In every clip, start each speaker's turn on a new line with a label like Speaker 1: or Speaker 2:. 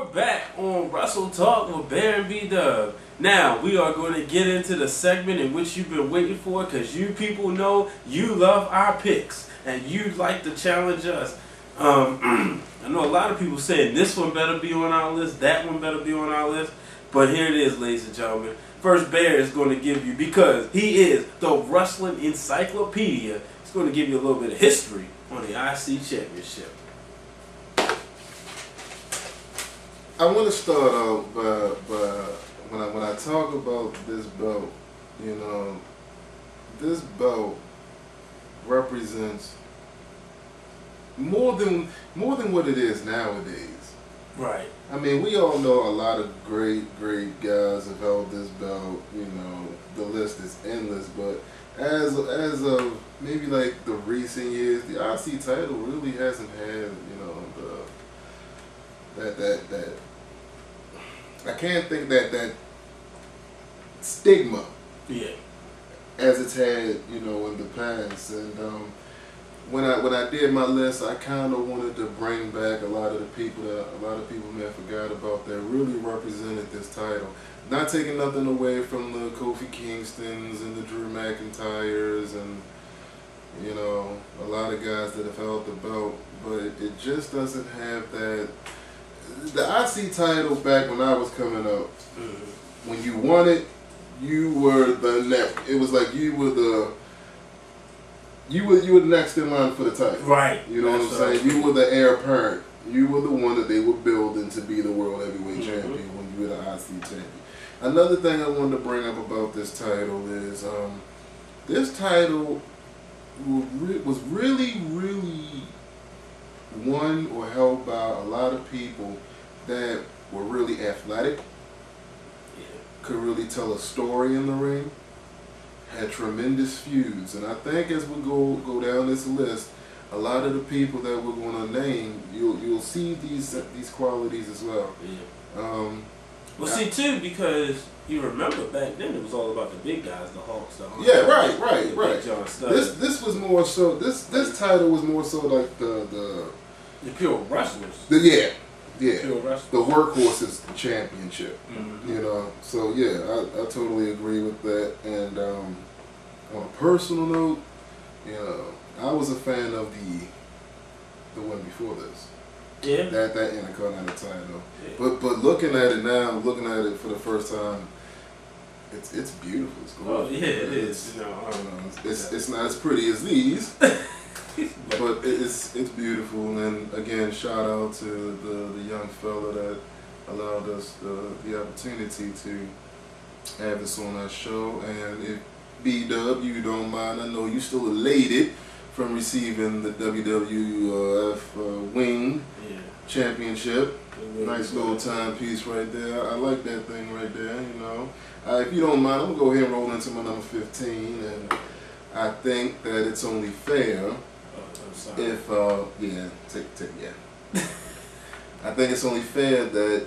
Speaker 1: we're back on Wrestle Talk with Bear and BDuB. Now, we are going to get into the segment in which you've been waiting for, because you people know you love our picks and you'd like to challenge us. I know a lot of people saying this one better be on our list, that one better be on our list, but here it is, ladies and gentlemen. First, Bear is going to give you, because he is the wrestling encyclopedia, he's going to give you a little bit of history on the IC Championship.
Speaker 2: I want to start out by when I talk about this belt, you know, this belt represents more than what it is nowadays. Right. I mean, we all know a lot of great guys have held this belt. You know, the list is endless. But as of maybe like the recent years, the IC title really hasn't had, you know, that I can't think that stigma, yeah, as it's had, you know, in the past. And when I did my list, I kind of wanted to bring back a lot of the people that a lot of people may have forgot about that really represented this title. Not taking nothing away from the Kofi Kingstons and the Drew McIntyres and, you know, a lot of guys that have held the belt, but it just doesn't have that. The IC title back when I was coming up, when you won it, you were the next. It was like you were the next in line for the title. Right. You know what I'm saying? You were the heir apparent. You were the one that they were building to be the world heavyweight champion when you were the IC champion. Another thing I wanted to bring up about this title is this title was really won or held by a lot of people that were really athletic, could really tell a story in the ring, had tremendous feuds. And I think as we go down this list, a lot of the people that we're going to name, you'll see these qualities as well. Yeah.
Speaker 1: Well, see too, because you remember back then it was all about the big guys, the Hawks, the Hawks.
Speaker 2: Yeah, right. This was more so. This title was more so like the
Speaker 1: pure wrestlers.
Speaker 2: Yeah.
Speaker 1: Pure wrestlers.
Speaker 2: The workhorses championship. You know. So yeah, I totally agree with that. And on a personal note, you know, I was a fan of the one before this. Yeah. That Intercontinental title. Yeah. But looking at it now, looking at it for the first time, it's beautiful. It's gorgeous.
Speaker 1: Oh yeah, it is. You know,
Speaker 2: it's not as pretty as these. But it's beautiful, and again, shout out to the young fella that allowed us the opportunity to have this on our show. And if BDuB, you don't mind, I know you still elated from receiving the WWF Wing Championship. Nice little timepiece right there. I like that thing right there. You know, if you don't mind, I'm gonna go ahead and roll into my number 15, and I think that it's only fair. If I think it's only fair that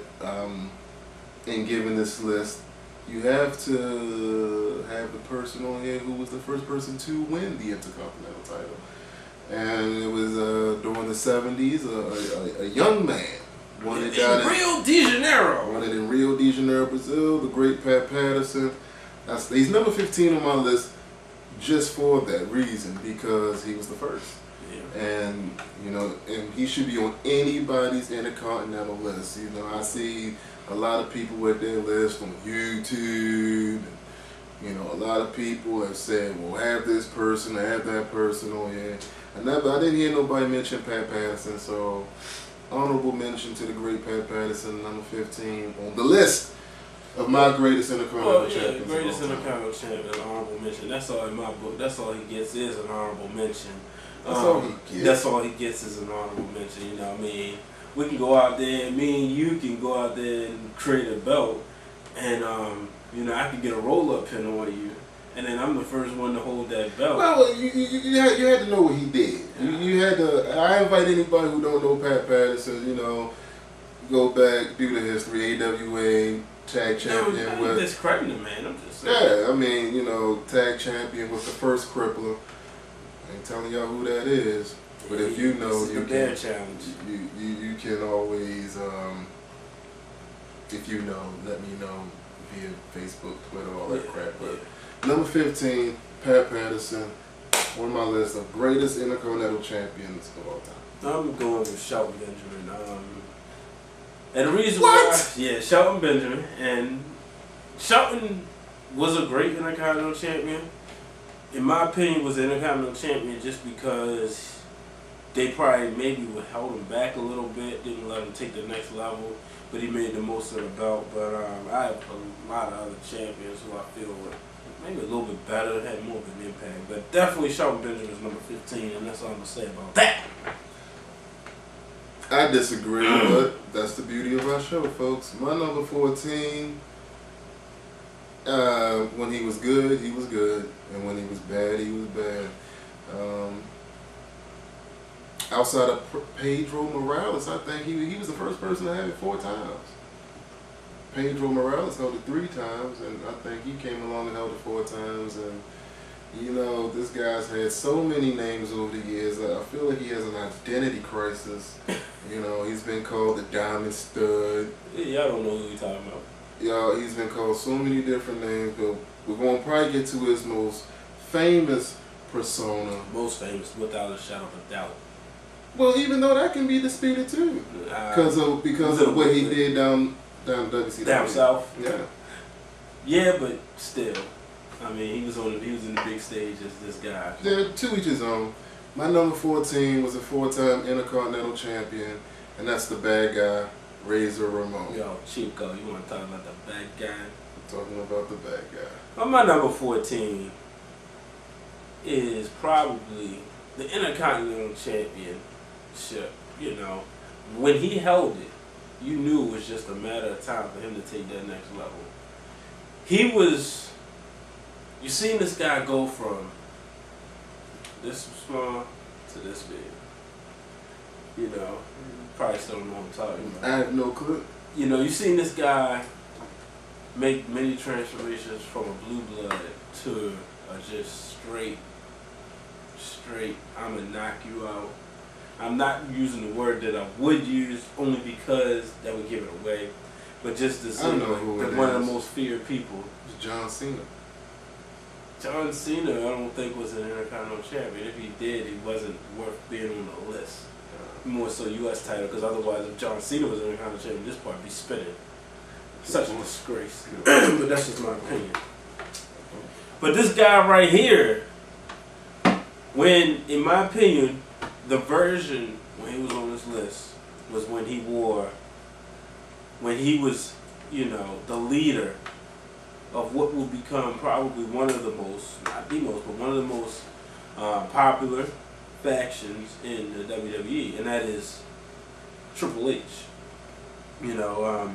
Speaker 2: in giving this list, you have to have the person on here who was the first person to win the Intercontinental title, and it was during the '70s. A young man won it down in
Speaker 1: Rio de Janeiro.
Speaker 2: Won it in Rio de Janeiro, Brazil. The great Pat Patterson. He's number 15 on my list just for that reason, because he was the first. And you know, and he should be on anybody's Intercontinental list. You know, I see a lot of people with their list on YouTube. And, you know, a lot of people have said, "Well, have this person, have that person on here." I didn't hear nobody mention Pat Patterson. So, honorable mention to the great Pat Patterson, number 15 on the list of my greatest Intercontinental champions.
Speaker 1: Greatest Intercontinental champion, honorable mention. That's all in my book. That's all he gets is an honorable mention.
Speaker 2: That's all he gets.
Speaker 1: That's all he gets is an honorable mention. You know what I mean? We can go out there, me and you can go out there and create a belt, and you know, I can get a roll-up pin on you, and then I'm the first one to hold that belt.
Speaker 2: Well, you had to know what he did. You had to. I invite anybody who don't know Pat Patterson. You know, go back, do the history. AWA tag champion.
Speaker 1: I'm discrediting the man. I'm just saying.
Speaker 2: Yeah, I mean, you know, tag champion was the first crippler. I ain't telling y'all who that is, but if you know, you can.
Speaker 1: Challenge.
Speaker 2: You can always if you know, let me know via Facebook, Twitter, all that crap. But number 15, Pat Patterson, on my list of greatest Intercontinental Champions of all time.
Speaker 1: I'm going with Shelton Benjamin. And the reason
Speaker 2: What?
Speaker 1: why, Shelton Benjamin, and Shelton was a great Intercontinental Champion. In my opinion, was an Intercontinental Champion just because they probably maybe held him back a little bit, didn't let him take the next level, but he made the most of the belt. But I have a lot of other champions who I feel were maybe a little bit better, had more of an impact. But definitely Shelton Benjamin is number 15, and that's all I'm going to say about that.
Speaker 2: I disagree, but that's the beauty of our show, folks. My number 14, when he was good, he was good. And when he was bad, he was bad. Outside of Pedro Morales, I think he was the first person to have it 4 times. Pedro Morales held it 3 times, and I think he came along and held it 4 times. And you know, this guy's had so many names over the years that I feel like he has an identity crisis. You know, he's been called the Diamond Stud.
Speaker 1: Yeah, I don't know who you're talking about.
Speaker 2: Yeah, he's been called so many different names, but we're going to probably get to his most famous persona.
Speaker 1: Most famous, without a shadow of a doubt.
Speaker 2: Well, even though that can be disputed too, because of what he did down WCW.
Speaker 1: Down south.
Speaker 2: Yeah.
Speaker 1: Yeah, but still, I mean, he was in the big stage as this guy.
Speaker 2: Yeah, to each his own. My number 14 was a 4-time Intercontinental Champion, and that's the bad guy, Razor Ramon.
Speaker 1: Yo, Chico, you want to talk about the bad guy?
Speaker 2: I'm talking about the bad guy.
Speaker 1: Well, my number 14 is probably the Intercontinental Championship. You know, when he held it, you knew it was just a matter of time for him to take that next level. He was, you seen this guy go from this small to this big. You know, you probably still don't know what I'm talking about.
Speaker 2: I have no clue.
Speaker 1: You know, you seen this guy make many transformations from a blue blood to a just straight, I'm gonna knock you out. I'm not using the word that I would use only because that would give it away, but just to say one of the most feared people.
Speaker 2: It's John Cena.
Speaker 1: John Cena, I don't think was an Intercontinental Champion. If he did, he wasn't worth being on the list. More so U.S. title, because otherwise, if John Cena was an Intercontinental Champion, this part would be spinning. Such a disgrace. But that's just my opinion. But this guy right here, when, in my opinion, the version when he was on this list was when he was, you know, the leader of what will become probably one of the most, not the most, but one of the most popular factions in the WWE, and that is Triple H. You know,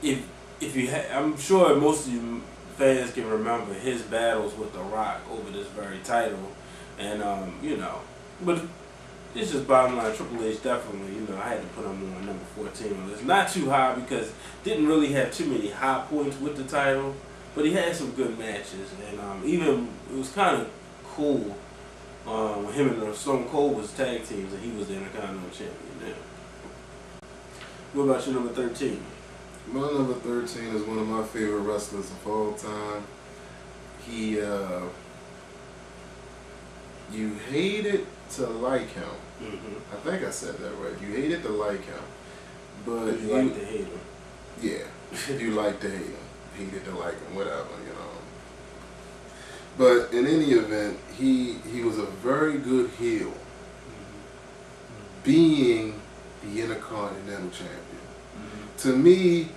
Speaker 1: if you I'm sure most of you fans can remember his battles with The Rock over this very title, and you know, but it's just bottom line. Triple H definitely, you know, I had to put him on number 14 on this. Not too high because didn't really have too many high points with the title, but he had some good matches, and even it was kind of cool when him and Stone Cold was tag teams and he was the Intercontinental Champion. Yeah. What about your number 13?
Speaker 2: My number 13 is one of my favorite wrestlers of all time. He, you hated to like him.
Speaker 1: Mm-hmm.
Speaker 2: I think I said that right. You hated to like him, but
Speaker 1: you like to hate him.
Speaker 2: Yeah, you like to hate him. Hated to like him, whatever, you know. But in any event, he was a very good heel, being the Intercontinental Champion. To me,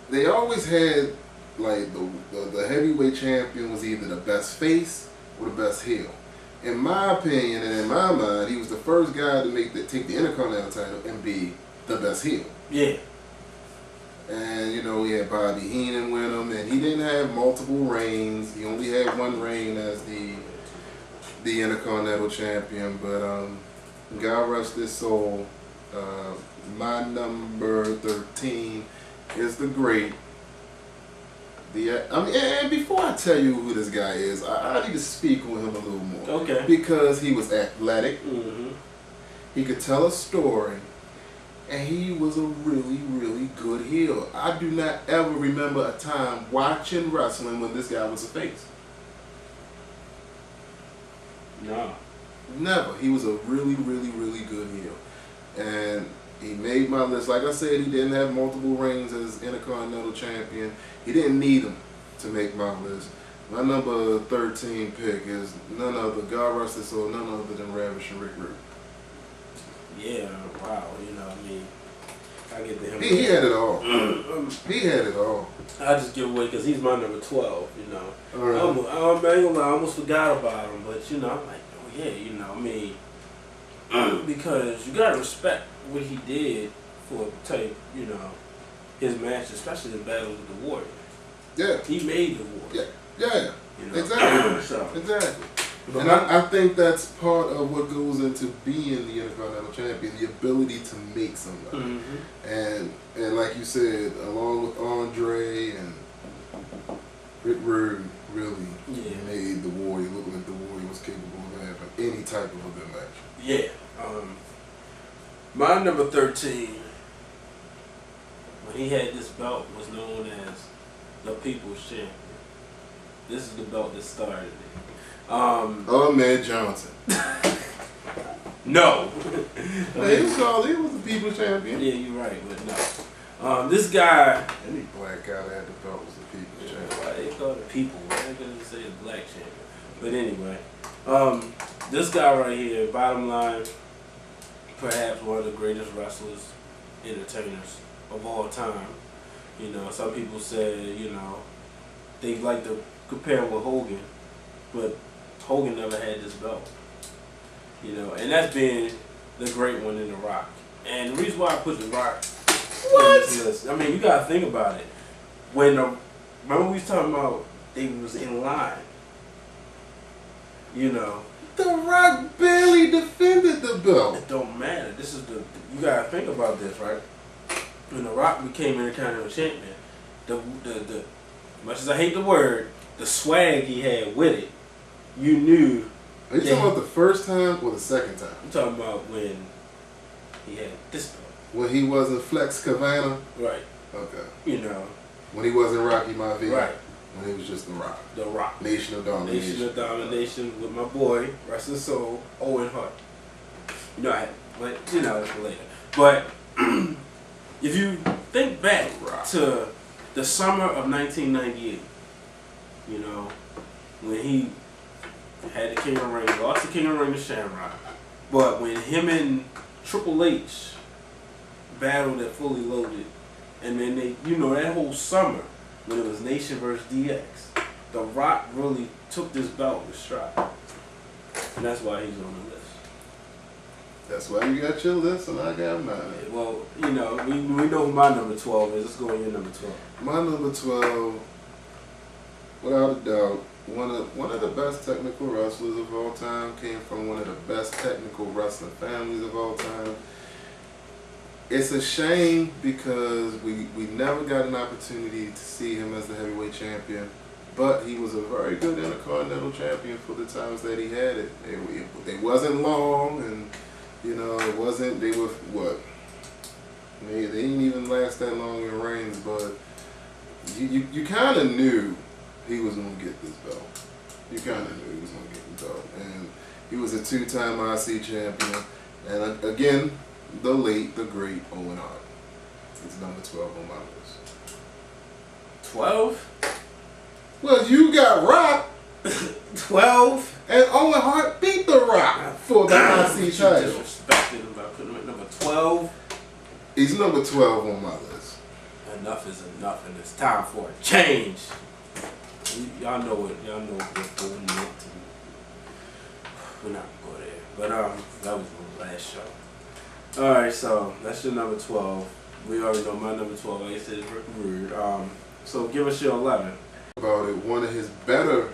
Speaker 2: they always had like the heavyweight champion was either the best face or the best heel. In my opinion and in my mind, he was the first guy to take the Intercontinental title and be the best heel.
Speaker 1: Yeah.
Speaker 2: And you know, he had Bobby Heenan with him, and he didn't have multiple reigns. He only had one reign as the Intercontinental Champion. But God rest his soul. My number 13 is the great. And before I tell you who this guy is, I need to speak on him a little more.
Speaker 1: Okay.
Speaker 2: Because he was athletic.
Speaker 1: Mm-hmm.
Speaker 2: He could tell a story, and he was a really, really good heel. I do not ever remember a time watching wrestling when this guy was a face.
Speaker 1: No.
Speaker 2: Never. He was a really, really, really good heel. And he made my list. Like I said, he didn't have multiple reigns as Intercontinental Champion. He didn't need them to make my list. My number 13 pick is none other, God rest his soul, none other than Ravishing Rick Rude.
Speaker 1: Yeah, wow, you know, I mean, I get to him.
Speaker 2: He had it all. He had it all.
Speaker 1: I just give away because he's my number 12, you know.
Speaker 2: All right.
Speaker 1: I ain't gonna lie, I almost forgot about him, but, you know, I'm like, oh, yeah, you know, I mean, because you gotta respect what he did for, you know, his match, especially the battle with the Warrior.
Speaker 2: Yeah.
Speaker 1: He made the Warrior.
Speaker 2: Yeah.
Speaker 1: You know?
Speaker 2: Exactly.
Speaker 1: So,
Speaker 2: Exactly.
Speaker 1: but
Speaker 2: And I think that's part of what goes into being the Intercontinental Champion, the ability to make somebody.
Speaker 1: mm-hmm.
Speaker 2: And like you said, along with Andre and Rick Rude, really made the Warrior look like the Warrior was capable of having any type of a good match.
Speaker 1: Yeah. My number 13, when he had this belt, was known as the People's Champion. This is the belt that started it.
Speaker 2: Ahmed Johnson.
Speaker 1: No.
Speaker 2: He was the People's Champion.
Speaker 1: Yeah, you're right, but no. This guy.
Speaker 2: Any black guy that had the belt was the People's Champion.
Speaker 1: Why they call it people? Why they gonna say it's black champion? But anyway, this guy right here, bottom line, perhaps one of the greatest wrestlers, entertainers of all time. You know, some people say, you know, they like to compare him with Hogan, but Hogan never had this belt. You know, and that's being the great one in The Rock. And the reason why I put The Rock on this list, I mean, you gotta think about it. Remember we was talking about they was in line. You know,
Speaker 2: The Rock barely defended the belt.
Speaker 1: it don't matter. This is you gotta think about this, right? When The Rock became Intercontinental Champion, the much as I hate the word, the swag he had with it, you knew.
Speaker 2: Are you talking about the first time or the second time?
Speaker 1: I'm talking about when he had this belt.
Speaker 2: When he wasn't Flex Cavana?
Speaker 1: Right.
Speaker 2: Okay.
Speaker 1: You know.
Speaker 2: When he wasn't Rocky Maivia?
Speaker 1: Right.
Speaker 2: When he was just The Rock.
Speaker 1: The Rock.
Speaker 2: Nation of Domination.
Speaker 1: Nation of Domination with my boy, rest his soul, Owen Hart. You know, that's later. But if you think back to the summer of 1998, you know, when he had the King of the Ring, lost the King of the Ring to Shamrock, but when him and Triple H battled at Fully Loaded, and then they, you know, that whole summer when it was Nation versus DX, The Rock really took this belt with stride, and that's why he's on the list.
Speaker 2: That's why you got your list and I got mine.
Speaker 1: Yeah, well, you know, we know who my number 12 is. Let's go with your number 12.
Speaker 2: My number 12, without a doubt, one of the best technical wrestlers of all time, came from one of the best technical wrestling families of all time. It's a shame because we never got an opportunity to see him as the heavyweight champion, but he was a very good Intercontinental Champion for the times that he had it. They wasn't long, and you know, it wasn't, they were, what? They didn't even last that long in reigns, but you kind of knew he was going to get this belt. You kind of knew he was going to get the belt. And he was a two-time IC champion. And again, the late, the great Owen Hart. He's number 12 on my list.
Speaker 1: 12?
Speaker 2: Well, you got Rock.
Speaker 1: 12?
Speaker 2: And Owen Hart beat The Rock for the IC title.
Speaker 1: Disrespected him by putting him at number 12.
Speaker 2: He's number 12 on my list.
Speaker 1: Enough is enough, and it's time for a change. Y'all know it. Y'all know what's going on. We're not gonna go there. But that was the last show. Alright, so that's your number 12. We already know my number 12. Like I said, is Rick Rude. So give us your 11.
Speaker 2: About it, one of his better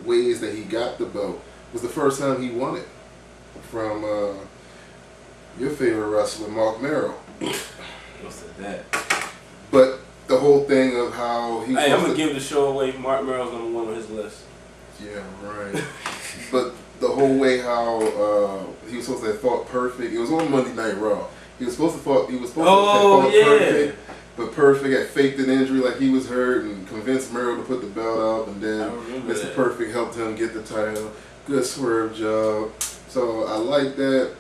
Speaker 2: ways that he got the belt was the first time he won it from your favorite wrestler, Mark Merrill.
Speaker 1: What's that?
Speaker 2: But the whole thing of how he.
Speaker 1: Hey, I'm gonna give the show away. Mark Merrill's number 1 on his list.
Speaker 2: Yeah, right. But the whole way how he was supposed to have fought perfect. It was on Monday Night Raw. He was supposed to fall. He was supposed
Speaker 1: Oh,
Speaker 2: to have fought
Speaker 1: yeah.
Speaker 2: Perfect, but Perfect had faked an injury like he was hurt and convinced Merrill to put the belt up, and
Speaker 1: I
Speaker 2: then
Speaker 1: remember
Speaker 2: Mr.
Speaker 1: that.
Speaker 2: Perfect helped him get the title. Good swerve job. So I like that.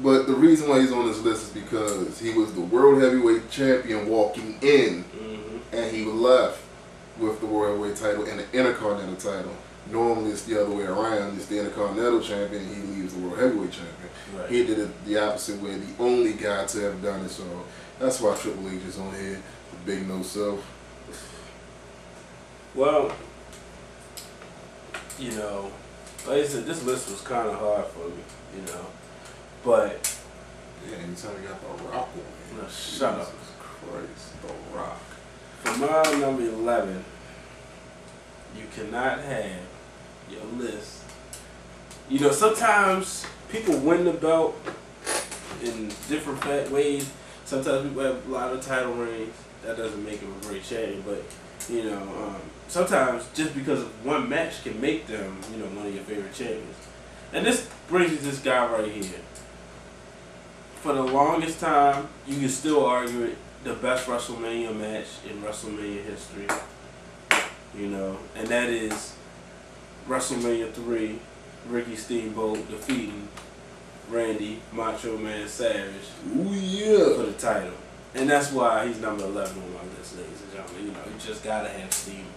Speaker 2: But the reason why he's on this list is because he was the world heavyweight champion walking in, and he left with the world heavyweight title and the Intercontinental title. Normally it's the other way around. It's the Intercontinental champion and he leaves the world heavyweight champion.
Speaker 1: Right.
Speaker 2: He did it the opposite way, the only guy to have done it. So that's why Triple H is on here, the big no self.
Speaker 1: Well, you know, like I said, this list was kind of hard for me, you know. But
Speaker 2: Yeah, anytime you got The Rock on here.
Speaker 1: no, shut up.
Speaker 2: Jesus Christ, The Rock.
Speaker 1: For my number 11, you cannot have your list. You know, sometimes people win the belt in different ways. Sometimes people have a lot of title reigns. That doesn't make them a great champion, but you know, sometimes just because of one match can make them, you know, one of your favorite champions. And this brings you to this guy right here. For the longest time, you can still argue it the best WrestleMania match in WrestleMania history. You know, and that is WrestleMania 3, Ricky Steamboat defeating Randy Macho Man Savage
Speaker 2: Ooh, yeah.
Speaker 1: for the title. And that's why he's number 11 on my list, ladies and gentlemen. You know, you just gotta have Steamboat.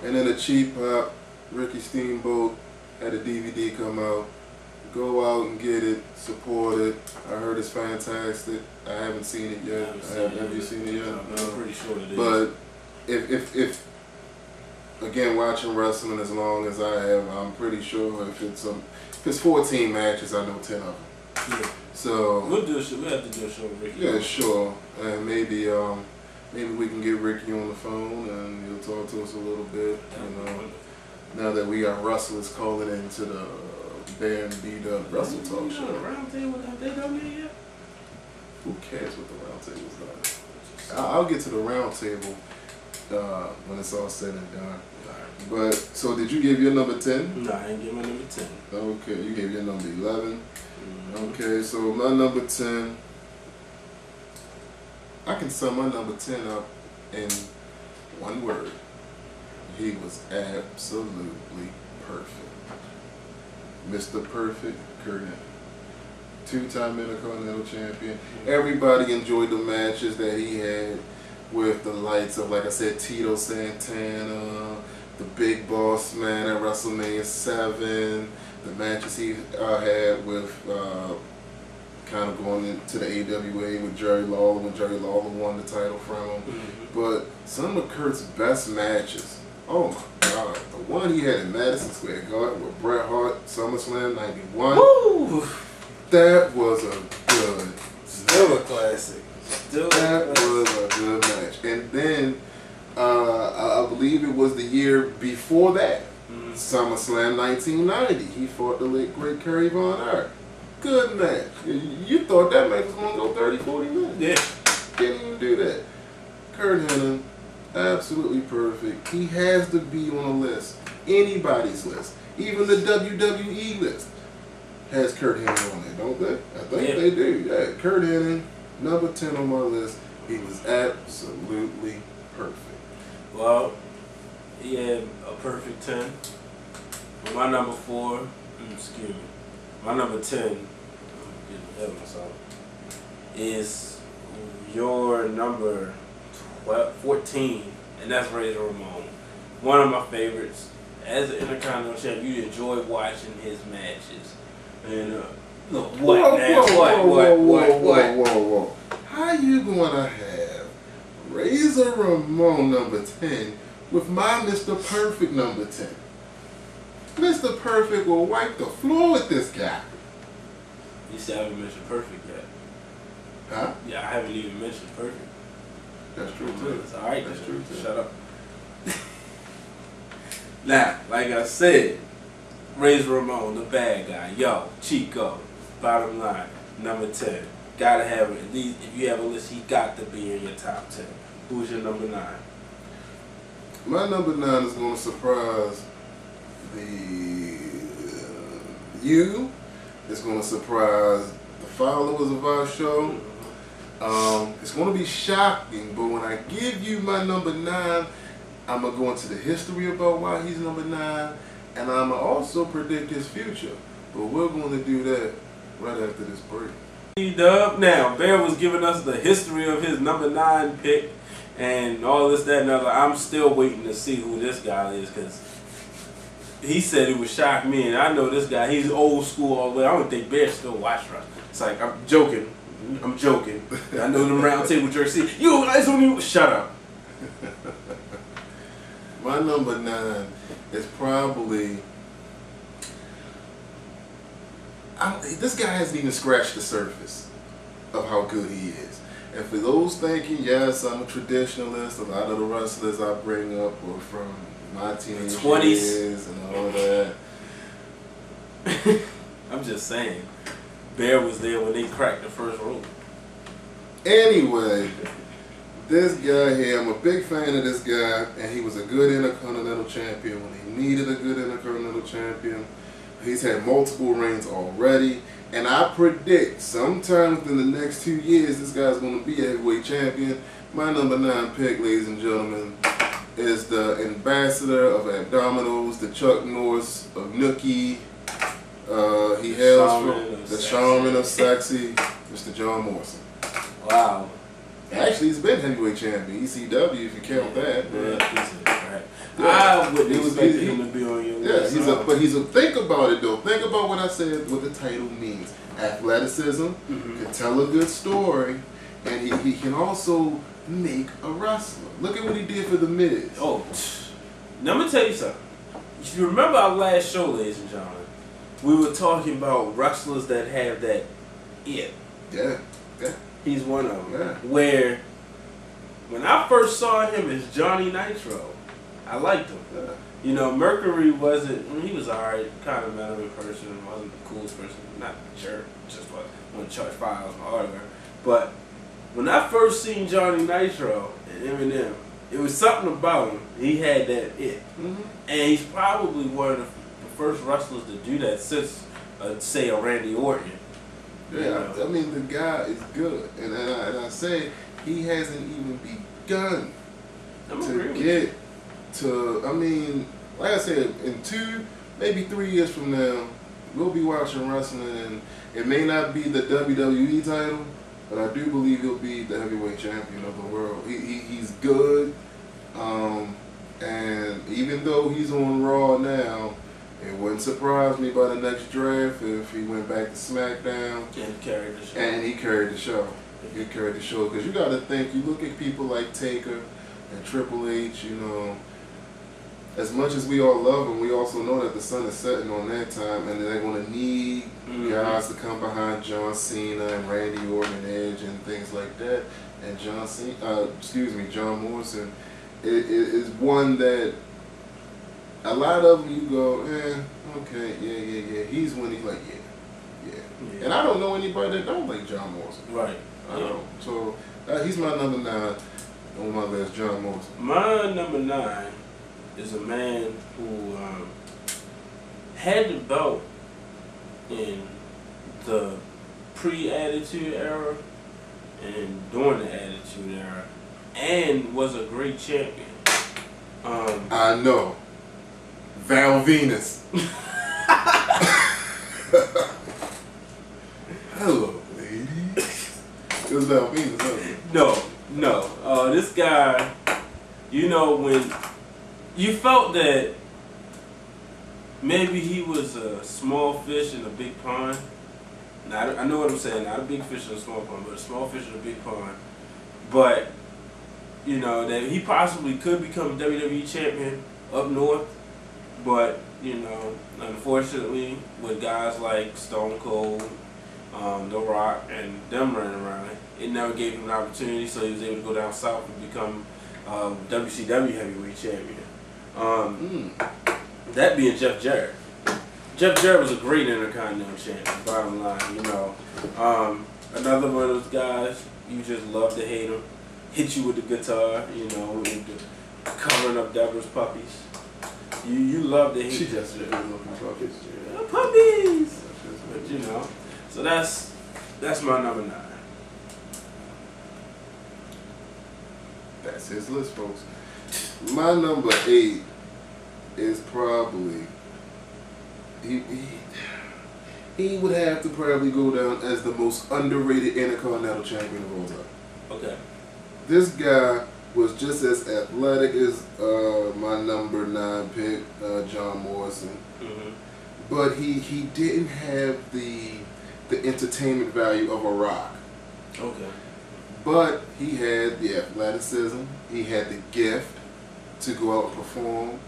Speaker 2: And then the cheap pop, Ricky Steamboat had a DVD come out. Go out and get it, support it. I heard it's fantastic. I haven't seen it yet. Have you seen it yet?
Speaker 1: I'm pretty sure it is.
Speaker 2: But if again, watching wrestling as long as I have, I'm pretty sure if it's 14 matches, I know 10 of them.
Speaker 1: Yeah.
Speaker 2: So
Speaker 1: We'll have to do a show with Ricky.
Speaker 2: yeah, sure. And maybe we can get Ricky on the phone and he'll talk to us a little bit. You know, now that we got wrestlers calling into the BDuB Wrestle Talk show.
Speaker 1: Round table, have they done that yet?
Speaker 2: Who cares what the round table's done? I'll get to the round table when it's all said and done. But so did you give your number 10?
Speaker 1: No, I ain't give my number 10.
Speaker 2: Okay, you gave your number 11. Okay, so my number 10, I can sum my number 10 up in one word. He was absolutely perfect. Mr. Perfect, Kurt Angle. Two-time Intercontinental Champion. Everybody enjoyed the matches that he had with the likes of, like I said, Tito Santana, the Big Boss Man at WrestleMania 7, the matches he had with kind of going into the AWA with Jerry Lawler when Jerry Lawler won the title from him. But some of Kurt's best matches, oh my God, the one he had in Madison Square Garden with Bret Hart, SummerSlam 91.
Speaker 1: Woo!
Speaker 2: That was a good
Speaker 1: Still a classic.
Speaker 2: That was a good match. And then I believe it was the year before that, SummerSlam 1990. He fought the late great Kerry Von Erich. Good match. You thought that match was going to go 30, 40 minutes.
Speaker 1: Yeah.
Speaker 2: Didn't even do that. Kurt Hennig, absolutely perfect. He has to be on a list. Anybody's list. Even the WWE list has Kurt Hennig on there, don't they? I think they do. Yeah, Kurt Hennig, number 10 on my list. He was absolutely perfect.
Speaker 1: Well, he had a perfect 10. But my number 4, excuse me, my number 10, I'm getting ahead of myself, is your number 14, and that's Razor Ramon. One of my favorites. As an Intercontinental Champ, you enjoy watching his matches. And
Speaker 2: Whoa. How you gonna have Razor Ramon number 10 with my Mr. Perfect number 10? Mr. Perfect will wipe the floor with this guy.
Speaker 1: You still haven't mentioned Perfect yet.
Speaker 2: Huh?
Speaker 1: Yeah, I haven't even mentioned Perfect.
Speaker 2: That's true too.
Speaker 1: It's alright,
Speaker 2: That's true too.
Speaker 1: Shut up. Now, like I said, Razor Ramon, the bad guy. Yo, Chico. Bottom line, number 10. Gotta have it. At least if you have a list, he got to be in your top 10. Who's your number 9?
Speaker 2: My number 9 is going to surprise you. It's going to surprise the followers of our show. It's going to be shocking, but when I give you my number 9, I'm going to go into the history about why he's number 9, and I'm going to also predict his future. But we're going to do that right after this break.
Speaker 1: BDuB. Now, Bear was giving us the history of his number 9 pick and all this, that, and other. I'm still waiting to see who this guy is because he said it would shock me, and I know this guy. He's old school all the way. I don't think Bear still watch wrestling. It's like, I'm joking. I know them round table jersey. You guys don't even shut up.
Speaker 2: My number 9 is probably. This guy hasn't even scratched the surface of how good he is. And for those thinking, yes, I'm a traditionalist. A lot of the wrestlers I bring up were from my teenage
Speaker 1: 20s
Speaker 2: years and all that.
Speaker 1: I'm just saying, Bear was there when they cracked the first rope.
Speaker 2: Anyway, this guy here, I'm a big fan of this guy, and he was a good Intercontinental Champion when he needed a good Intercontinental Champion. He's had multiple reigns already, and I predict sometime within the next 2 years, this guy's going to be a heavyweight champion. My number 9 pick, ladies and gentlemen, is the ambassador of abdominals, the Chuck Norris of Nookie. He hails from the shaman of sexy, Mr. John Morrison.
Speaker 1: Wow.
Speaker 2: Actually, he's been heavyweight champion, ECW, if you count that.
Speaker 1: Right. I wouldn't expect him to be on your list.
Speaker 2: Yeah, think about it though. Think about what I said, what the title means. Athleticism, can tell a good story, and he can also make a wrestler. Look at what he did for The Miz.
Speaker 1: Oh, now let me tell you something. If you remember our last show, ladies and gentlemen, we were talking about wrestlers that have that it.
Speaker 2: Yeah.
Speaker 1: He's one of them.
Speaker 2: Yeah.
Speaker 1: Where, when I first saw him as Johnny Nitro, I liked him.
Speaker 2: Yeah.
Speaker 1: You know, Mercury wasn't, he was alright, kind of met him in person, wasn't the coolest person, not a jerk, just want to charge $5 my autograph. But when I first seen Johnny Nitro and Eminem, it was something about him. He had that it. And he's probably one of the first wrestlers to do that since, say, a Randy Orton.
Speaker 2: Yeah, you know? I mean, the guy is good. And I say he hasn't even begun to get to, I mean, like I said, in 2, maybe 3 years from now, we'll be watching wrestling, and it may not be the WWE title, but I do believe he'll be the heavyweight champion of the world. He's good, and even though he's on Raw now, it wouldn't surprise me by the next draft if he went back to SmackDown.
Speaker 1: And carried the show.
Speaker 2: And he carried the show. He carried the show. Because you got to think, you look at people like Taker and Triple H, you know, as much as we all love them, we also know that the sun is setting on that time, and they're going to need guys to come behind John Cena and Randy Orton and Edge and things like that. And John Morrison is one that a lot of them you go, okay, yeah. He's when he's like, yeah. And I don't know anybody that don't like John Morrison.
Speaker 1: Right.
Speaker 2: I don't. So he's my number 9 on my list, John Morrison.
Speaker 1: My number 9 is a man who had the belt in the pre-Attitude Era and during the Attitude Era, and was a great champion.
Speaker 2: I know. Val Venus. Hello, lady. It was Val Venus, huh?
Speaker 1: No. This guy, you know, when you felt that maybe he was a small fish in a big pond. Now, I know what I'm saying, not a big fish in a small pond, but a small fish in a big pond. But, you know, that he possibly could become WWE champion up north. But, you know, unfortunately, with guys like Stone Cold, The Rock, and them running around, it never gave him an opportunity, so he was able to go down south and become WCW heavyweight champion. That being Jeff Jarrett. Jeff Jarrett was a great Intercontinental champion, bottom line, you know. Another one of those guys, you just love to hate him. Hit you with the guitar, you know, covering up Deborah's puppies. You love to hate.
Speaker 2: She just looking puppies.
Speaker 1: Puppies! But you know, so that's That's my number 9.
Speaker 2: That's his list, folks. My number 8 is probably he would have to probably go down as the most underrated Intercontinental Champion of all time.
Speaker 1: Okay.
Speaker 2: This guy was just as athletic as my number 9 pick, John Morrison.
Speaker 1: Mm-hmm.
Speaker 2: But he didn't have the entertainment value of a Rock.
Speaker 1: Okay.
Speaker 2: But he had the athleticism, he had the gift to go out and perform.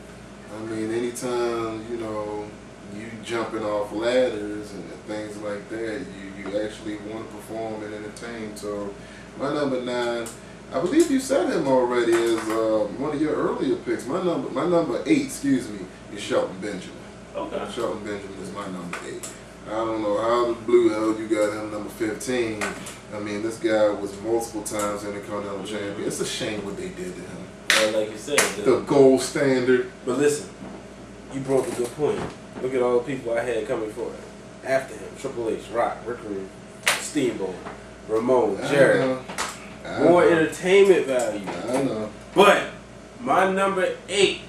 Speaker 2: I mean, anytime, you know, you jumping off ladders and things like that, you actually want to perform and entertain. So my number 9, I believe you said him already as one of your earlier picks. My number 8, excuse me, is Shelton Benjamin.
Speaker 1: Okay.
Speaker 2: Shelton Benjamin is my number 8. I don't know how the blue hell you got him number 15. I mean, this guy was multiple times Intercontinental Champion. It's a shame what they did to him.
Speaker 1: Well, like you said,
Speaker 2: the gold standard.
Speaker 1: But listen, you brought a good point. Look at all the people I had coming for him. After him, Triple H, Rock, Rick Rude, Steamboat, Ramon, Jarrett. More entertainment value.
Speaker 2: I know.
Speaker 1: But my number 8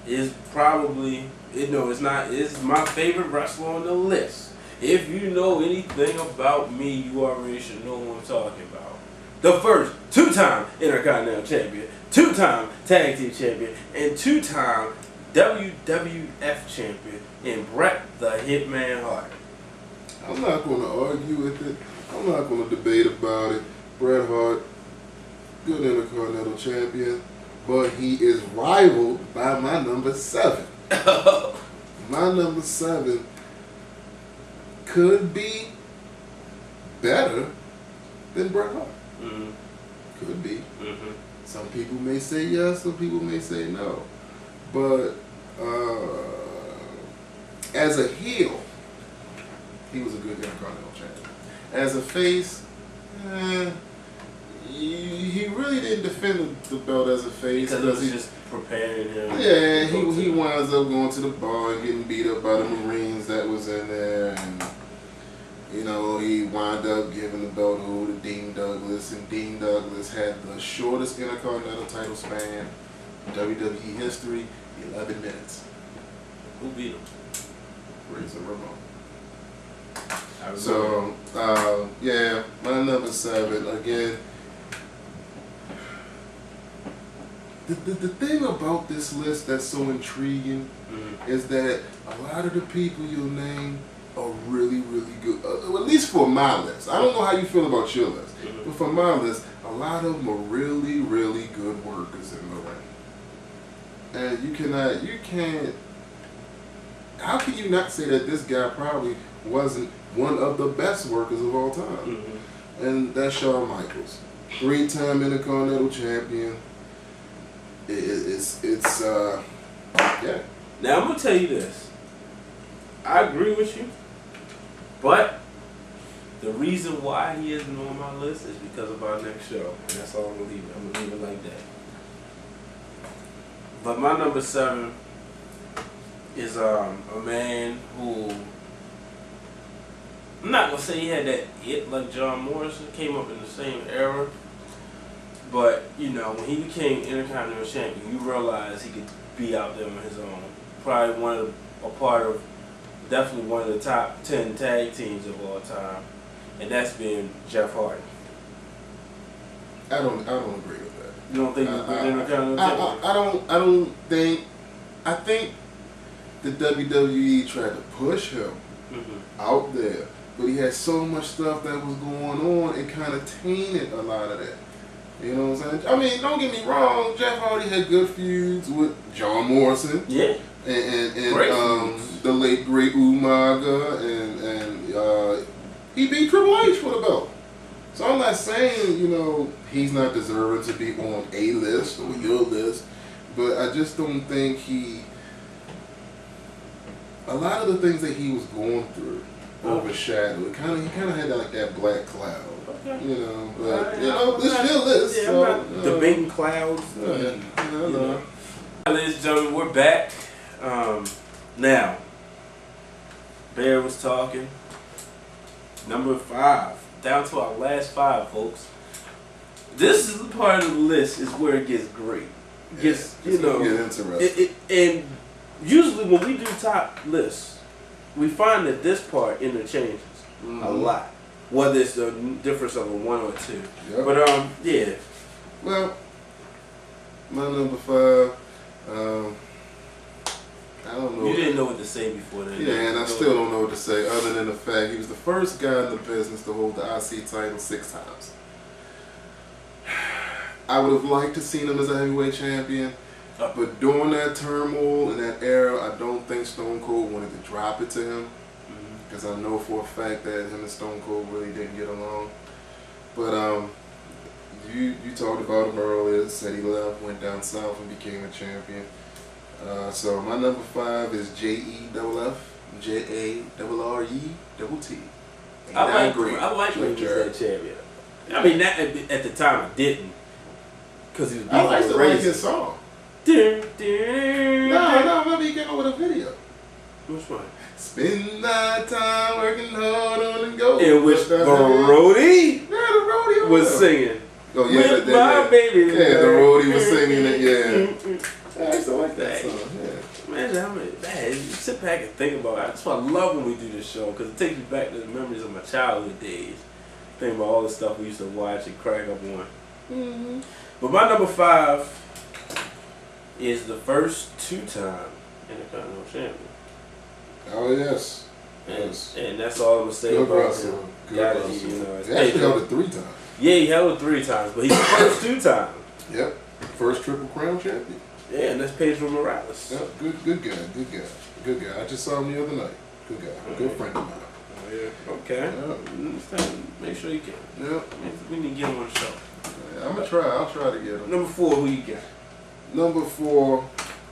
Speaker 1: is probably, it's my favorite wrestler on the list. If you know anything about me, you already should know who I'm talking about. The first 2-time Intercontinental Champion, 2-time Tag Team Champion, and 2-time WWF Champion in Bret the Hitman Hart.
Speaker 2: I'm not going to argue with it. I'm not going to debate about it. Bret Hart, good Intercontinental Champion, but he is rivaled by my number 7. My number 7 could be better than Bret Hart.
Speaker 1: Mm-hmm.
Speaker 2: Could be.
Speaker 1: Mm-hmm.
Speaker 2: Some people may say yes, some people may say no. But as a heel, he was a good Intercontinental Champion. As a face, he really didn't defend the belt as a face.
Speaker 1: Because it was just preparing him.
Speaker 2: Yeah, he winds up going to the bar and getting beat up by the Marines that was in there. And, you know, he wound up giving the belt over to Dean Douglas. And Dean Douglas had the shortest Intercontinental title span in WWE history, 11 minutes.
Speaker 1: Who beat him?
Speaker 2: Razor Ramon.
Speaker 1: So,
Speaker 2: yeah, my number 7, again, the thing about this list that's so intriguing is that a lot of the people you'll name are really, really good, at least for my list. I don't know how you feel about your list, but for my list, a lot of them are really, really good workers in the ring. And you can't, how can you not say that this guy probably wasn't one of the best workers of all time? And that's Shawn Michaels, 3-time Intercontinental Champion. Yeah.
Speaker 1: Now I'm gonna tell you this. I agree with you, but the reason why he isn't on my list is because of our next show, and that's all I'm gonna leave it. I'm gonna leave it like that. But my number 7 is a man who, I'm not gonna say he had that it like John Morrison, came up in the same era. But, you know, when he became Intercontinental Champion, you realize he could be out there on his own. Probably definitely one of the top 10 tag teams of all time. And that's been Jeff Hardy.
Speaker 2: I don't agree with that.
Speaker 1: You don't think he's been Intercontinental Champion?
Speaker 2: I think the WWE tried to push him out there. But he had so much stuff that was going on, it kind of tainted a lot of that. You know what I'm saying? I mean, don't get me wrong. Jeff Hardy had good feuds with John Morrison.
Speaker 1: Yeah.
Speaker 2: And the late great Umaga, and he beat Triple H for the belt. So I'm not saying, you know, he's not deserving to be on a list or your list, but I just don't think a lot of the things that he was going through overshadowed. He kind of had like that black cloud. You know, but you know, this your list.
Speaker 1: Yeah,
Speaker 2: so,
Speaker 1: I'm not debating clouds.
Speaker 2: Ladies
Speaker 1: and gentlemen, we're back. Now, Bear was talking. Number 5. Down to our last 5, folks. This is the part of the list is where it gets great. It gets,
Speaker 2: Get interesting.
Speaker 1: And usually when we do top lists, we find that this part interchanges a lot. Whether it's the difference of a 1 or 2.
Speaker 2: Yep.
Speaker 1: But, yeah.
Speaker 2: Well, my number 5, I don't know.
Speaker 1: You didn't know what to say before that.
Speaker 2: Yeah, and I still don't know what to say other than the fact he was the first guy in the business to hold the IC title 6 times. I would have liked to seen him as a heavyweight champion, but during that turmoil in that era, I don't think Stone Cold wanted to drop it to him, because I know for a fact that him and Stone Cold really didn't get along. But you talked about him earlier, said he left, went down south and became a champion. So my number 5 is JEFF, JARRETT.
Speaker 1: I like when he was that champion. I mean, that, at the time I didn't, because he was.
Speaker 2: I used to like his song. No, remember he came out with a video.
Speaker 1: Which one?
Speaker 2: Spend that time working hard on the go.
Speaker 1: In which the roadie was singing.
Speaker 2: Oh yeah,
Speaker 1: with my baby.
Speaker 2: Yeah, the roadie was singing it. Yeah, I used to like that song. Yeah.
Speaker 1: Imagine how many. Man, you sit back and think about it. That's why I love when we do this show, because it takes me back to the memories of my childhood days. Think about all the stuff we used to watch and crack up on. But my number 5 is the first 2-time Intercontinental Champion.
Speaker 2: Oh yes.
Speaker 1: And that's all I'm gonna say about him.
Speaker 2: He actually held it 3 times.
Speaker 1: Yeah, he held it 3 times, but he's the first 2 times.
Speaker 2: Yep. First Triple Crown champion.
Speaker 1: Yeah, and that's Pedro Morales.
Speaker 2: Yep. Good guy. I just saw him the other night. Good guy. Good friend of mine.
Speaker 1: Oh, yeah. Okay. Yep. Make sure you get him.
Speaker 2: Yep.
Speaker 1: We need to get him on the show.
Speaker 2: Yeah, I'm gonna try. I'll try to get him.
Speaker 1: Number 4, who you got?
Speaker 2: Number 4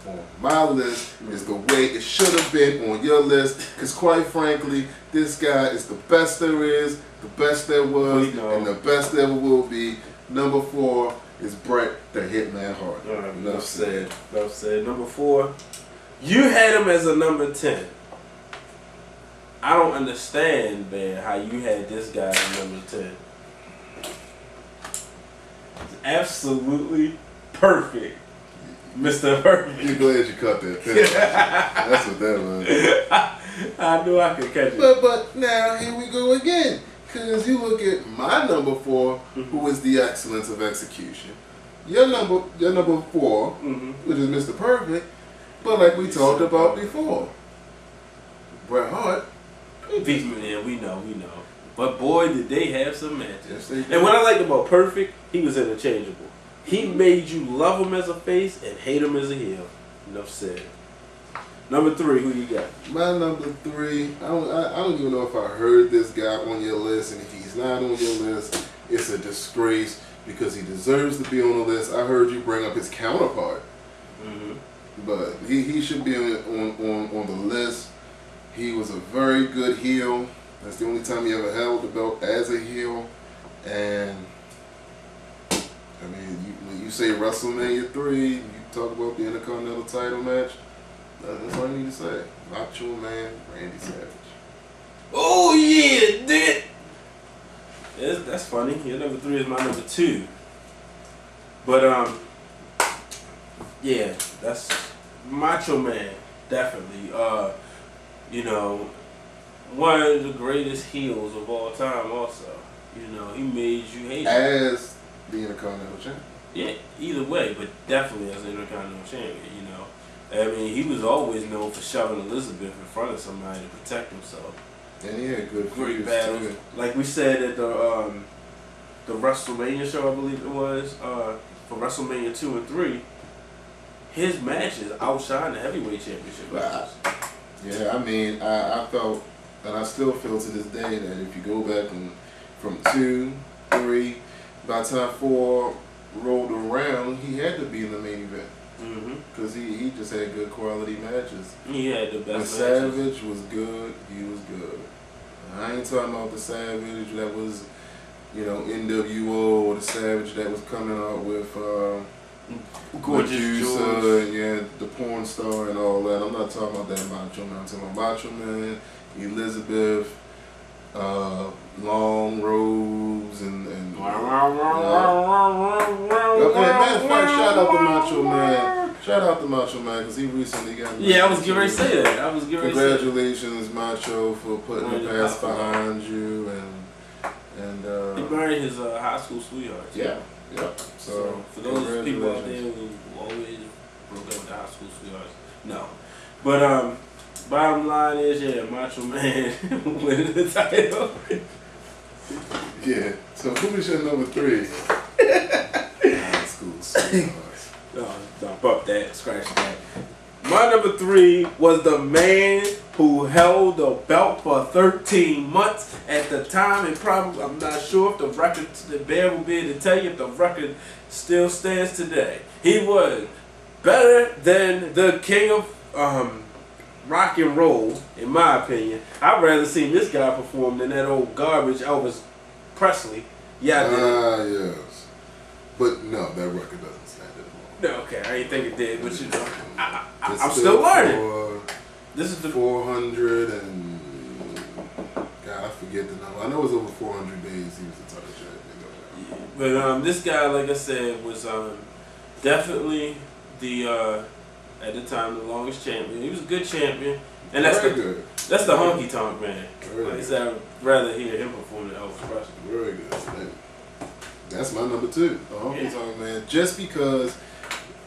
Speaker 2: on my list is the way it should have been on your list, because quite frankly, this guy is the best there is, the best there was, and the best there ever will be. Number 4 is Bret the Hitman Hart.
Speaker 1: Enough said. Enough said. Number 4, you had him as a number 10. I don't understand, man, how you had this guy as number 10. It's absolutely perfect. Mr. Perfect.
Speaker 2: You're glad you cut that thing. That's what that was.
Speaker 1: I knew I could catch it.
Speaker 2: But now here we go again. Because you look at my number 4, who is the excellence of execution. Your number 4, which is Mr. Perfect, but like we talked about before, Bret Hart.
Speaker 1: Yeah, we know. But boy, did they have some matches.
Speaker 2: Yes, they did.
Speaker 1: And what I liked about Perfect, he was interchangeable. He made you love him as a face and hate him as a heel. Enough said. Number 3, who you got?
Speaker 2: My number 3, I don't even know if I heard this guy on your list, and if he's not on your list, it's a disgrace because he deserves to be on the list. I heard you bring up his counterpart, but he should be on the list. He was a very good heel. That's the only time he ever held the belt as a heel, and I mean, when you say WrestleMania 3, you talk about the Intercontinental title match. That's all you need to say. Macho Man, Randy Savage.
Speaker 1: Oh yeah, dude. That's funny. Your number 3 is my number 2. But yeah, that's Macho Man, definitely. You know, one of the greatest heels of all time. Also, you know, he made you hate him.
Speaker 2: As the Intercontinental Champion.
Speaker 1: Yeah, either way, but definitely as an Intercontinental Champion. You know. I mean, he was always known for shoving Elizabeth in front of somebody to protect himself.
Speaker 2: And he had good
Speaker 1: great battles. Like we said at the WrestleMania show, I believe it was, for WrestleMania 2 and 3, his matches outshine the heavyweight championship matches.
Speaker 2: Yeah, I mean, I felt, and I still feel to this day, that if you go back from 2, 3, by the time 4 rolled around, he had to be in the main event. Because he just had good quality matches.
Speaker 1: He had the best
Speaker 2: when
Speaker 1: matches.
Speaker 2: Savage was good, he was good. I ain't talking about the Savage that was, you know, NWO, or the Savage that was coming out with
Speaker 1: Gorgeous
Speaker 2: Medusa, and yeah, the porn star and all that. I'm not talking about that Macho Man. I'm talking about Macho Man, Elizabeth, long robes and
Speaker 1: Matter
Speaker 2: matter of fact, shout out to Macho Man. Shout out to Macho Man because he recently got married.
Speaker 1: Yeah, I was getting ready to say that.
Speaker 2: Congratulations, Macho, for putting the past behind you and
Speaker 1: he married his high school sweetheart.
Speaker 2: Yeah. So
Speaker 1: for those people out there who always broke up with the high school sweethearts, no. But bottom line is, yeah, Macho Man winning the title.
Speaker 2: Yeah. So who is your number 3? High school sweethearts.
Speaker 1: No, bump that, scratch that. My number 3 was the man who held the belt for 13 months at the time, and probably, I'm not sure if the record, the bear will be able to tell you if the record still stands today. He was better than the king of rock and roll, in my opinion. I'd rather see this guy perform than that old garbage Elvis Presley. Yeah,
Speaker 2: yes. But no, that record doesn't stand anymore.
Speaker 1: No, okay, I didn't think it did, but you know, I'm still learning. This is the
Speaker 2: 400 and God, I forget the number. I know it was over 400 days he was the title champion.
Speaker 1: But this guy, like I said, was definitely the at the time the longest champion. He was a good champion, and that's
Speaker 2: good.
Speaker 1: That's the honky tonk man.
Speaker 2: Very
Speaker 1: like I said, I'd rather hear him perform than Elvis Presley.
Speaker 2: Very good. That's my number 2, the honky tonk man. Just because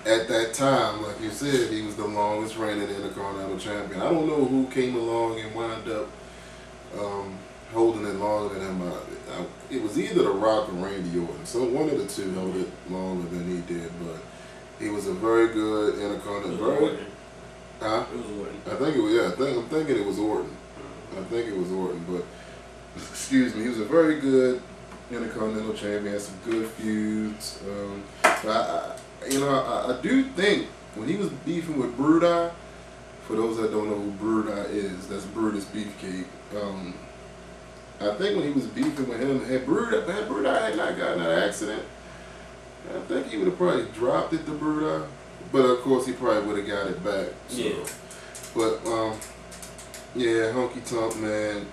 Speaker 2: at that time, like you said, he was the longest reigning Intercontinental Champion. I don't know who came along and wound up holding it longer than him. It was either The Rock or Randy Orton. So one of the two held it longer than he did, but he was a very good Intercontinental. Huh?
Speaker 1: It was Orton.
Speaker 2: I think it was. Yeah, I'm thinking it was Orton. I think it was Orton, but excuse me, he was a very good Intercontinental Champion. Had some good feuds. I do think when he was beefing with BDuB, for those that don't know who BDuB is, that's Brutus Beefcake. I think when he was beefing with him, had BDuB had not gotten that accident, I think he would have probably dropped it to BDuB. But of course, he probably would have got it back. So.
Speaker 1: Yeah.
Speaker 2: But yeah, Honky Tonk Man,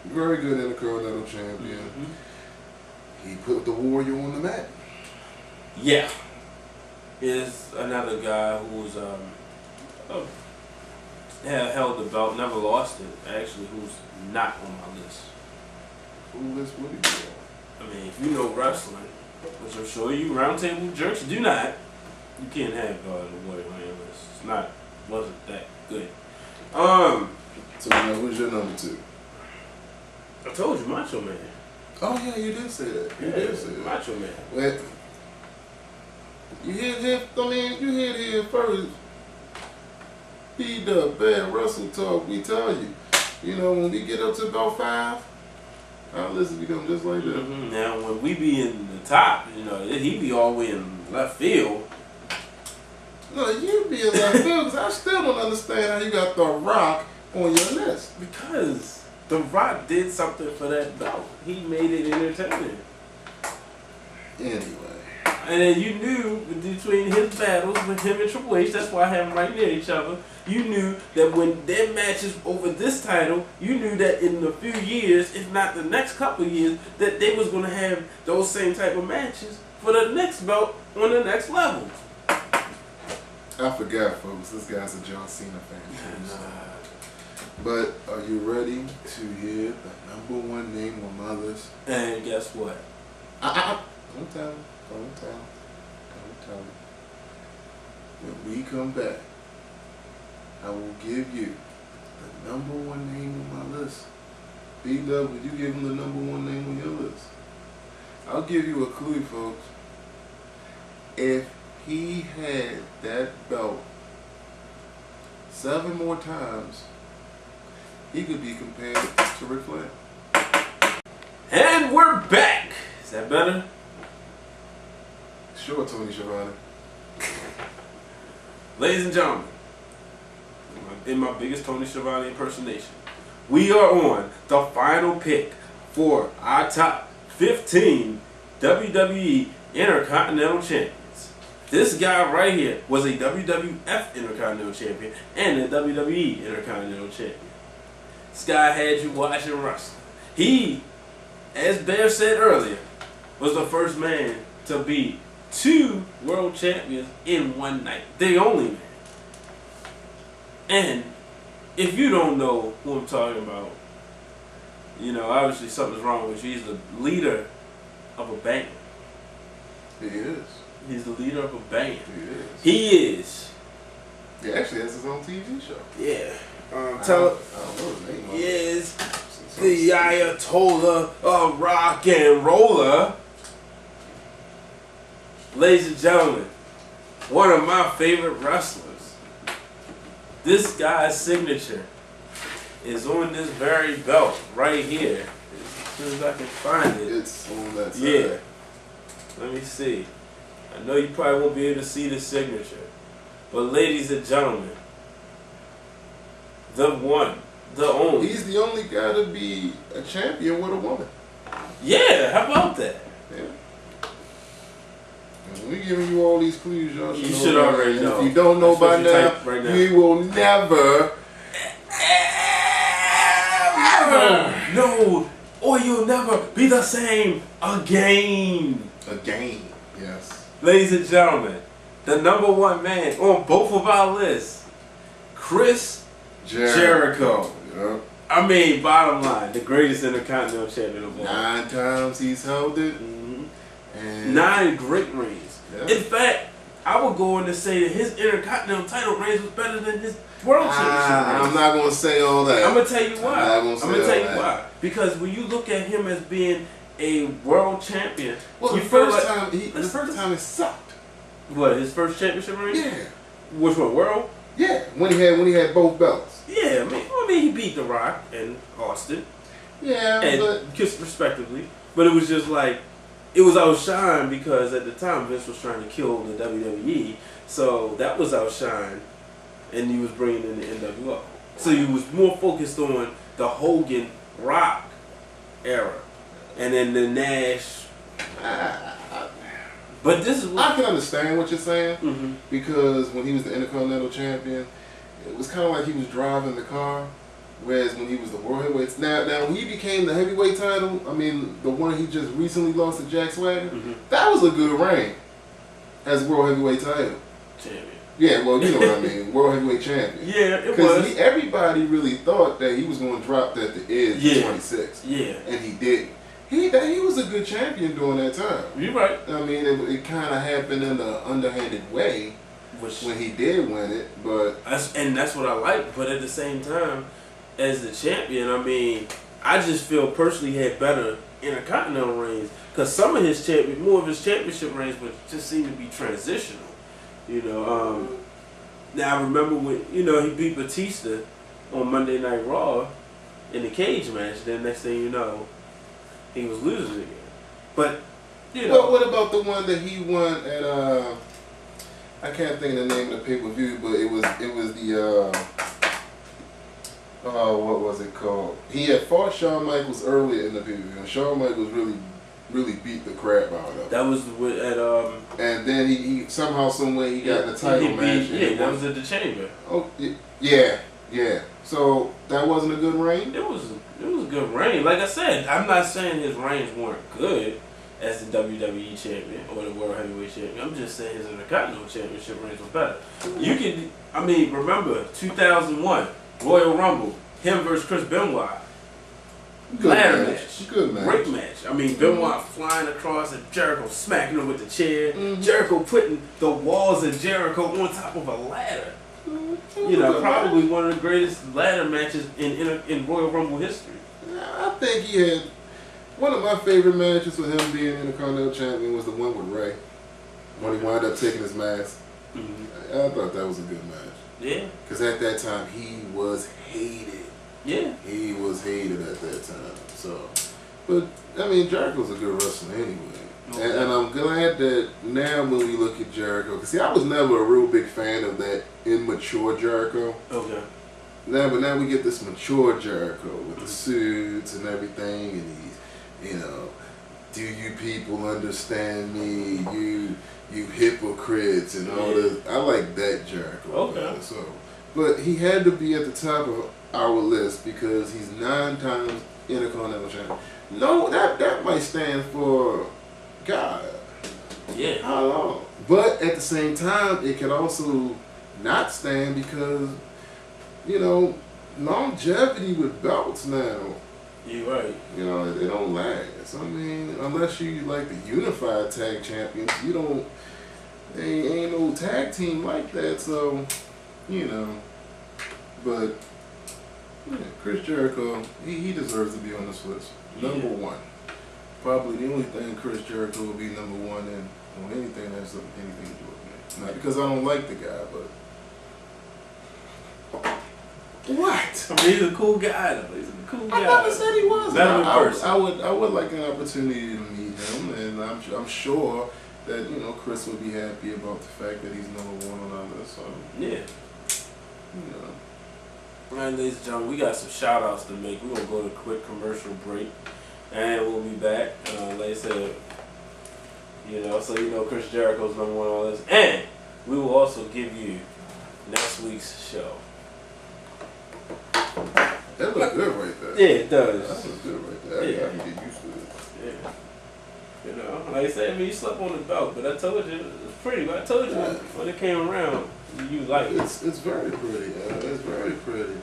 Speaker 2: very good Intercontinental Champion. Mm-hmm. He put the Warrior on the map.
Speaker 1: Yeah. Is another guy who's held the belt, never lost it. Actually, who's not on my list.
Speaker 2: Who list would he be on?
Speaker 1: I mean, if you know wrestling, which I'm sure you roundtable jerks do not, you can't have the Warrior on your list. Wasn't that good.
Speaker 2: So now, who's your number 2?
Speaker 1: I told you, Macho Man.
Speaker 2: Oh yeah, you did say that. You did say that.
Speaker 1: Macho Man.
Speaker 2: Well, you hear it here first. BDuB, Bad Wrestle Talk, we tell you. You know, when we get up to about 5, our list become just like that.
Speaker 1: Mm-hmm. Now, when we be in the top, you know, he be all the way in left field.
Speaker 2: No, you be in left field because I still don't understand how you got The Rock on your list.
Speaker 1: Because The Rock did something for that belt. He made it entertaining.
Speaker 2: Anyway.
Speaker 1: And then you knew between his battles with him and Triple H, that's why I have them right near each other, you knew that when their matches over this title, you knew that in a few years, if not the next couple of years, that they was going to have those same type of matches for the next belt on the next level.
Speaker 2: I forgot, folks, this guy's a John Cena fan. But are you ready to hear the number 1 name on my list?
Speaker 1: And guess what?
Speaker 2: Don't tell him. Don't tell him. Don't tell him. When we come back, I will give you the number 1 name on my list. BDuB, would you give him the number 1 name on your list? I'll give you a clue, folks. If he had that belt 7 more times, he could be compared to Ric Flair.
Speaker 1: And we're back. Is that better?
Speaker 2: Sure, Tony Schiavone.
Speaker 1: Ladies and gentlemen, in my biggest Tony Schiavone impersonation, we are on the final pick for our top 15 WWE Intercontinental Champions. This guy right here was a WWF Intercontinental Champion and a WWE Intercontinental Champion. This guy had you watching wrestling. He, as Bear said earlier, was the first man to beat 2 world champions in one night. The only man. And if you don't know who I'm talking about, you know, obviously something's wrong with you. He's the leader of a band.
Speaker 2: He is.
Speaker 1: He's the leader of a band.
Speaker 2: He is.
Speaker 1: He is.
Speaker 2: He actually has his own TV show.
Speaker 1: Yeah.
Speaker 2: I don't know his name.
Speaker 1: He is the Ayatollah of rock and roller. Ladies and gentlemen, one of my favorite wrestlers. This guy's signature is on this very belt right here. As soon as I can find it.
Speaker 2: It's on that side.
Speaker 1: Yeah. Let me see. I know you probably won't be able to see the signature. But ladies and gentlemen, the one, the only.
Speaker 2: He's the only guy to be a champion with a woman.
Speaker 1: Yeah, how about that?
Speaker 2: Yeah. And we giving you all these clues, y'all.
Speaker 1: You should already know.
Speaker 2: If you don't know by now,
Speaker 1: right now,
Speaker 2: you will never
Speaker 1: no, or you'll never be the same again.
Speaker 2: Again, yes.
Speaker 1: Ladies and gentlemen, the number 1 man on both of our lists, Chris Jericho.
Speaker 2: Yep.
Speaker 1: I mean, bottom line, the greatest Intercontinental Champion of all.
Speaker 2: 9 times he's held it.
Speaker 1: Mm-hmm.
Speaker 2: And
Speaker 1: 9 great reigns.
Speaker 2: Yeah.
Speaker 1: In fact, I would go on to say that his Intercontinental title reigns was better than his World Championship reigns.
Speaker 2: I'm not going to say all that.
Speaker 1: I'm going to tell you why.
Speaker 2: I'm going to tell you
Speaker 1: why. Because when you look at him as being a world champion,
Speaker 2: well,
Speaker 1: you
Speaker 2: the
Speaker 1: feel
Speaker 2: first
Speaker 1: like,
Speaker 2: time it sucked.
Speaker 1: What, his first championship reign?
Speaker 2: Yeah.
Speaker 1: Which one, world?
Speaker 2: Yeah, when he had both belts.
Speaker 1: Yeah, I mean he beat The Rock and Austin.
Speaker 2: Yeah,
Speaker 1: and Kiss respectively. But it was just like, it was outshine because at the time Vince was trying to kill the WWE. So that was outshine, and he was bringing in the NWO. So he was more focused on the Hogan Rock era, and then the Nash. But this is what
Speaker 2: I can understand what you're saying,
Speaker 1: mm-hmm.
Speaker 2: because when he was the Intercontinental Champion, it was kind of like he was driving the car, whereas when he was the World Heavyweight, now when he became the heavyweight title, I mean the one he just recently lost to Jack Swagger,
Speaker 1: mm-hmm.
Speaker 2: that was a good reign as World Heavyweight title.
Speaker 1: champion.
Speaker 2: Yeah, well, you know what I mean, World Heavyweight Champion.
Speaker 1: Yeah, it was.
Speaker 2: Because everybody really thought that he was going to drop at the edge
Speaker 1: Yeah.
Speaker 2: at 26.
Speaker 1: Yeah.
Speaker 2: And he didn't. He was a good champion during that time.
Speaker 1: You're right.
Speaker 2: I mean, it kind of happened in an underhanded way when he did win it, but
Speaker 1: that's what I like. But at the same time, as the champion, I mean, I just feel personally he had better Intercontinental reigns because some of his more of his championship reigns would just seem to be transitional. You know, now I remember when he beat Batista on Monday Night Raw in the cage match. Then next thing you know, he was losing again. But
Speaker 2: Well, what about the one that he won at I can't think of the name of the pay-per-view, but it was the what was it called? He had fought Shawn Michaels earlier in the pay-per-view, and Shawn Michaels really beat the crap out of him.
Speaker 1: that was at
Speaker 2: and then he somehow, some way he got in the title match.
Speaker 1: That was at the Chamber.
Speaker 2: Oh yeah. So that wasn't a good reign.
Speaker 1: It was a good reign. Like I said, I'm not saying his reigns weren't good as the WWE champion or the World Heavyweight champion. I'm just saying his Intercontinental Championship reigns were better. Remember 2001 Royal Rumble, him versus Chris Benoit. Ladder match.
Speaker 2: Good match.
Speaker 1: Great match. I mean, Benoit flying across and Jericho smacking him with the chair.
Speaker 2: Mm-hmm.
Speaker 1: Jericho putting the walls of Jericho on top of a ladder. Probably one of the greatest ladder matches in Royal Rumble history.
Speaker 2: I think he had one of my favorite matches with him being Intercontinental Champion was the one with Ray when he wound up taking his mask.
Speaker 1: Mm-hmm.
Speaker 2: I thought that was a good match.
Speaker 1: Yeah.
Speaker 2: Because at that time he was hated.
Speaker 1: Yeah.
Speaker 2: He was hated at that time. So, but I mean, Jericho's a good wrestler anyway. Okay. And I'm glad that now when we look at Jericho, because see, I was never a real big fan of that immature Jericho.
Speaker 1: Okay.
Speaker 2: But now we get this mature Jericho with the suits and everything, and he's, do you people understand me? You hypocrites and all this. I like that Jericho.
Speaker 1: Okay.
Speaker 2: So, but he had to be at the top of our list because he's 9 times Intercontinental Champion. No, that might stand for God.
Speaker 1: Yeah.
Speaker 2: How long? But at the same time, it can also not stand because, you know, longevity with belts now.
Speaker 1: You're right.
Speaker 2: You know, they don't last. I mean, unless you like the unified tag champions, you don't. Ain't no tag team like that. So, you know, but yeah, Chris Jericho, he deserves to be on this list. Number 1. Probably the only thing Chris Jericho will be number 1 in on anything that has anything to do with me. Not because I don't like the guy, but what?
Speaker 1: I mean, he's a cool guy though. He's a cool guy.
Speaker 2: I never said he wasn't.
Speaker 1: I
Speaker 2: I would like an opportunity to meet him, and I'm sure that, you know, Chris would be happy about the fact that he's number 1 on our list. So
Speaker 1: yeah.
Speaker 2: You know.
Speaker 1: All right, ladies and gentlemen, we got some shout outs to make. We're going to go to a quick commercial break, and we'll be back. Like I said, you know, so you know Chris Jericho's number 1 on this. And we will also give you next week's show.
Speaker 2: That looks good right there.
Speaker 1: Yeah, it does.
Speaker 2: That looks good right there.
Speaker 1: Yeah.
Speaker 2: I can get used to it.
Speaker 1: Yeah. You know, like I said, I mean, you slept on the belt, but I told you, it's pretty. But I told you when it came around, you like it.
Speaker 2: It's very pretty. It's very pretty.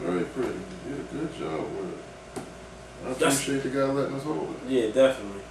Speaker 2: Very pretty. You did a good job with it. I appreciate the guy letting us hold it.
Speaker 1: Yeah, definitely.